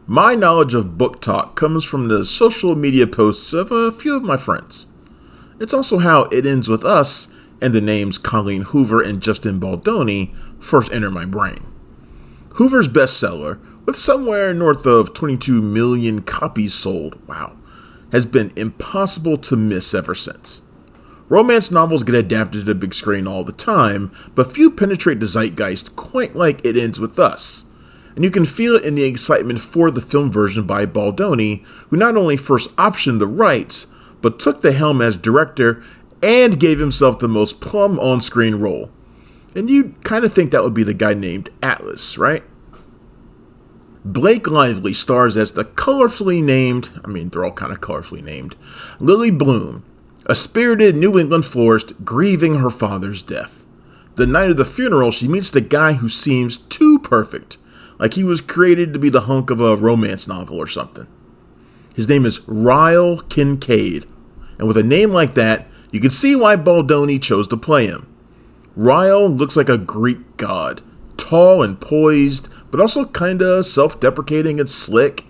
My knowledge of book talk comes from the social media posts of a few of my friends. It's also how It Ends With Us and the names Colleen Hoover and Justin Baldoni first enter my brain. Hoover's bestseller, with somewhere north of 22 million copies sold, has been impossible to miss ever since. Romance novels get adapted to the big screen all the time, but few penetrate the zeitgeist quite like It Ends With Us. And you can feel it in the excitement for the film version by Baldoni, who not only first optioned the rights, but took the helm as director and gave himself the most plum on-screen role. And you'd kind of think that would be the guy named Atlas, right? Blake Lively stars as the colorfully named, they're all kind of colorfully named, Lily Bloom, a spirited New England florist grieving her father's death. The night of the funeral, she meets the guy who seems too perfect, like he was created to be the hunk of a romance novel or something. His name is Ryle Kincaid, and with a name like that, you can see why Baldoni chose to play him. Ryle looks like a Greek god, tall and poised, but also kinda self-deprecating and slick.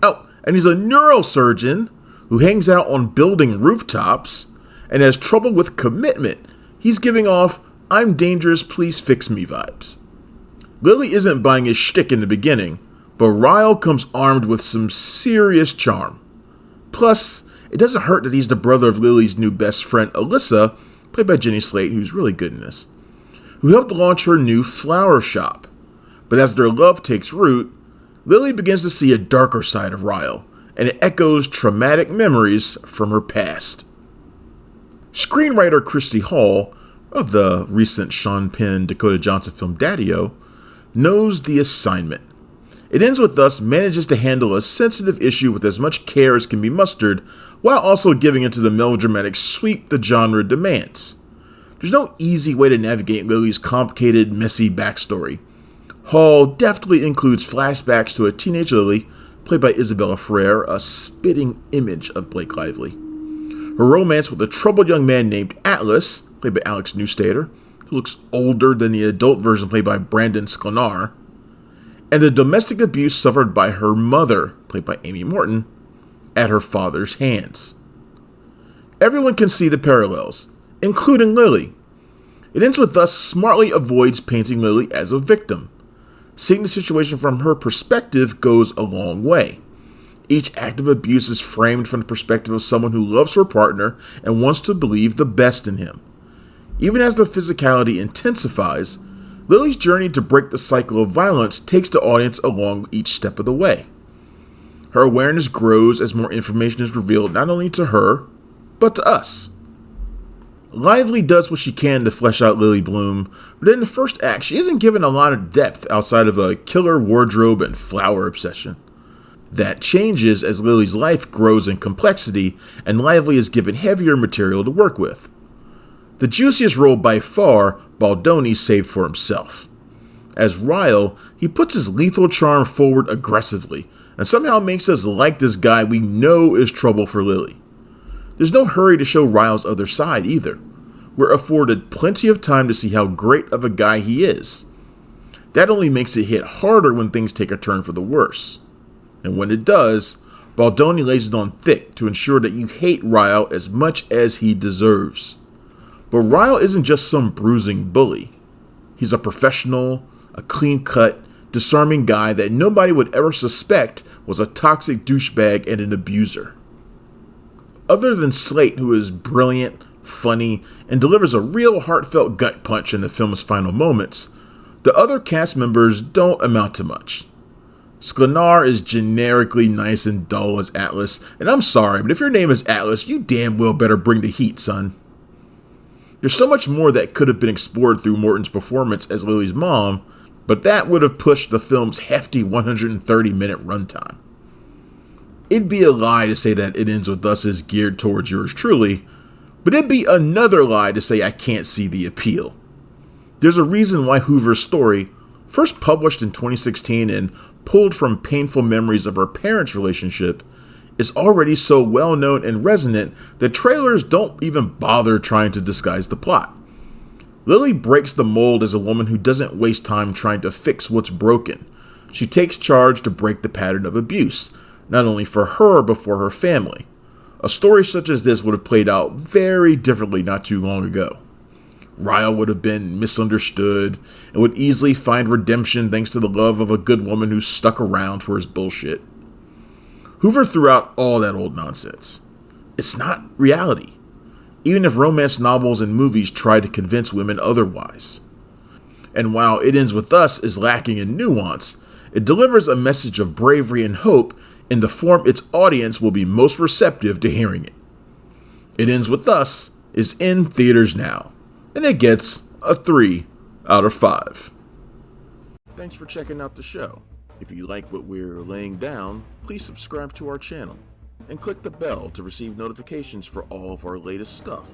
Oh, and he's a neurosurgeon who hangs out on building rooftops and has trouble with commitment. He's giving off, "I'm dangerous, please fix me" vibes. Lily isn't buying his shtick in the beginning, but Ryle comes armed with some serious charm. Plus, it doesn't hurt that he's the brother of Lily's new best friend, Alyssa, played by Jenny Slate, who's really good in this, who helped launch her new flower shop. But as their love takes root, Lily begins to see a darker side of Ryle, and it echoes traumatic memories from her past. Screenwriter Christy Hall, of the recent Sean Penn, Dakota Johnson film Daddy-O, knows the assignment. It Ends With Us manages to handle a sensitive issue with as much care as can be mustered, while also giving into the melodramatic sweep the genre demands. There's no easy way to navigate Lily's complicated, messy backstory. Hall deftly includes flashbacks to a teenage Lily, played by Isabella Ferrer, a spitting image of Blake Lively. Her romance with a troubled young man named Atlas, played by Alex Newstater, who looks older than the adult version played by Brandon Sklenar, and the domestic abuse suffered by her mother, played by Amy Morton, at her father's hands. Everyone can see the parallels, including Lily. It Ends With Us smartly avoids painting Lily as a victim. Seeing the situation from her perspective goes a long way. Each act of abuse is framed from the perspective of someone who loves her partner and wants to believe the best in him. Even as the physicality intensifies, Lily's journey to break the cycle of violence takes the audience along each step of the way. Her awareness grows as more information is revealed not only to her, but to us. Lively does what she can to flesh out Lily Bloom, but in the first act, she isn't given a lot of depth outside of a killer wardrobe and flower obsession. That changes as Lily's life grows in complexity, and Lively is given heavier material to work with. The juiciest role by far, Baldoni saved for himself. As Ryle, he puts his lethal charm forward aggressively, and somehow makes us like this guy we know is trouble for Lily. There's no hurry to show Ryle's other side either. We're afforded plenty of time to see how great of a guy he is. That only makes it hit harder when things take a turn for the worse. And when it does, Baldoni lays it on thick to ensure that you hate Ryle as much as he deserves. But Ryle isn't just some bruising bully. He's a professional, a clean-cut, disarming guy that nobody would ever suspect was a toxic douchebag and an abuser. Other than Slate, who is brilliant, funny, and delivers a real heartfelt gut punch in the film's final moments, the other cast members don't amount to much. Sklenar is generically nice and dull as Atlas, and I'm sorry, but if your name is Atlas, you damn well better bring the heat, son. There's so much more that could have been explored through Morton's performance as Lily's mom, but that would have pushed the film's hefty 130-minute runtime. It'd be a lie to say that It Ends With Us is geared towards yours truly, but it'd be another lie to say I can't see the appeal. There's a reason why Hoover's story, first published in 2016 and pulled from painful memories of her parents' relationship, is already so well known and resonant that trailers don't even bother trying to disguise the plot. Lily breaks the mold as a woman who doesn't waste time trying to fix what's broken. She takes charge to break the pattern of abuse, not only for her but for her family. A story such as this would have played out very differently not too long ago. Ryle would have been misunderstood and would easily find redemption thanks to the love of a good woman who stuck around for his bullshit. Hoover threw out all that old nonsense. It's not reality, even if romance novels and movies try to convince women otherwise. And while It Ends With Us is lacking in nuance, it delivers a message of bravery and hope in the form its audience will be most receptive to hearing it. It Ends With Us is in theaters now, and it gets a 3 out of 5. Thanks for checking out the show. If you like what we're laying down, please subscribe to our channel and click the bell to receive notifications for all of our latest stuff.